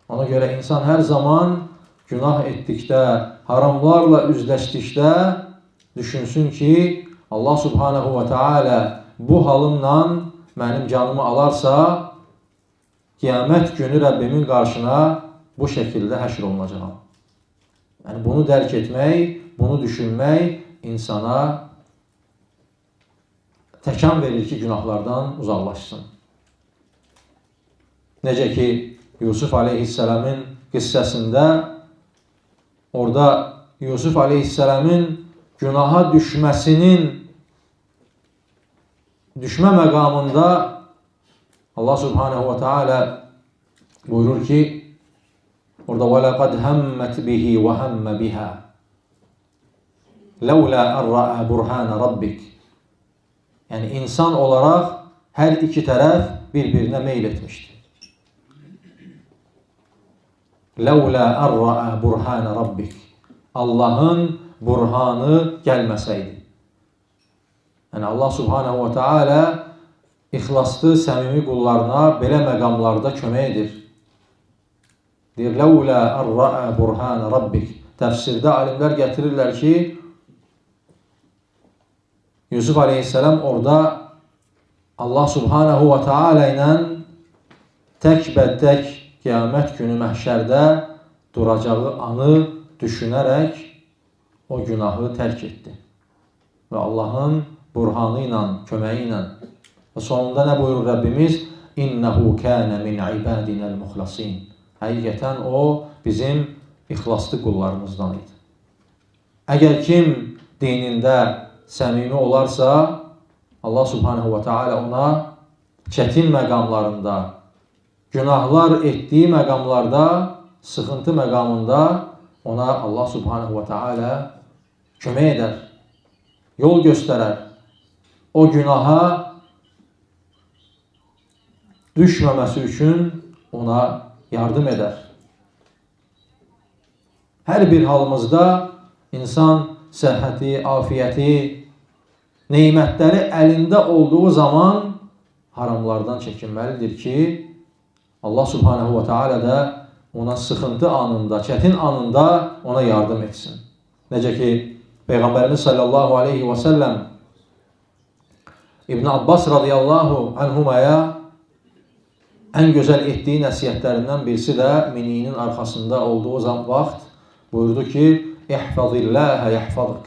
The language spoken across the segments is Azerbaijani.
Ona görə insan hər zaman günah etdikdə, haramlarla üzləşdikdə düşünsün ki, Allah subhanahu və teala bu halımla mənim canımı alarsa, qiyamət günü Rəbbimin qarşına bu şəkildə həşr olunacağam. Yəni bunu dərk etmək, bunu düşünmək insana təkan verir ki, günahlardan uzaqlaşsın. Necə ki, Yusuf aleyhisselamın qissəsində orada Yusuf aleyhisselamın günaha düşmə məqamında Allah subhanahu wa ta'ala buyurur ki, orada وَلَقَدْ هَمَّتْ بِهِ وَهَمَّ بِهَا لَوْلَا أَرَّأَ بُرْهَانَ رَبِّكِ. Yəni insan olaraq hər iki tərəf bir-birinə meyl etmişdir. لَوْلَا أَرَّأَ بُرْهَانَ رَبِّكِ. Allahın burhanı gəlməsəydi. Yəni Allah subhanahu wa ta'ala ixlaslı, səmimi qullarına belə məqamlarda kömək edir. Deyir, لَوْلَا أَرَّأَ بُرْهَانَ رَبِّكِ. Təfsirdə alimlər gətirirlər ki, Yusuf aleyhisselam orada Allah subhanahu wa ta'ala ilə tək-bə-tək qiyamət günü məhşərdə duracağı anı düşünərək o günahı tərk etdi. Və Allahın burhanı ilə, köməyi ilə. Və sonunda nə buyurur Rəbbimiz? İnnehu kânə min ibadinəl muxlasin. Həqiqətən o bizim ixlaslı qullarımızdan idi. Əgər kim dinində səmimi olarsa, Allah subhanahu wa ta'ala ona çətin məqamlarında, günahlar etdiyi məqamlarda, sıxıntı məqamında ona Allah subhanahu wa ta'ala kömək edər, yol göstərər. O günaha düşməməsi üçün ona yardım edər. Hər bir halımızda insan səhhəti, afiyyəti, neymətləri əlində olduğu zaman haramlardan çəkinməlidir ki, Allah subhanahu wa ta'ala da ona sıxıntı anında, çətin anında ona yardım etsin. Necə ki, Peyğəmbərimiz sallallahu aleyhi və səlləm İbn Abbas radiyallahu anhumaya ən gözəl etdiyi nəsiyyətlərindən birisi də miniyinin arxasında olduğu vaxt buyurdu ki, İhfazilləhə yəhfazıq.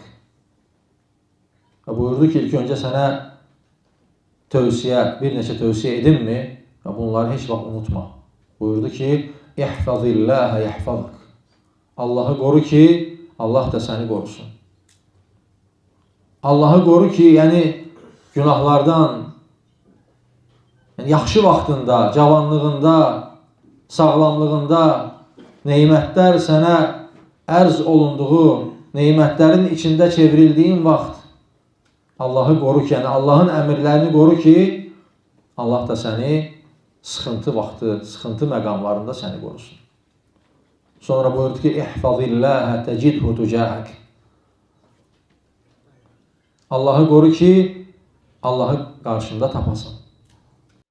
Buyurdu ki, ilk öncə sənə bir neçə tövsiyə edinmi? Və bunları heç vaxt unutma. Buyurdu ki, İhfazilləhə yəhfazıq. Allahı qoru ki, Allah da səni qorusun. Allahı qoru ki, yəni günahlardan, yəni yaxşı vaxtında, cavanlığında, sağlamlığında neymətlər sənə ərz olunduğu, neymətlərin içində çevrildiyin vaxt Allahı qoru ki, yəni Allahın əmrlərini qoru ki, Allah da səni sıxıntı vaxtı, sıxıntı məqamlarında səni qorusun. Sonra buyurdu ki, İhfazilləhə təcidhu tücəhək. Allahı qoru ki, Allahı qarşında tapasan.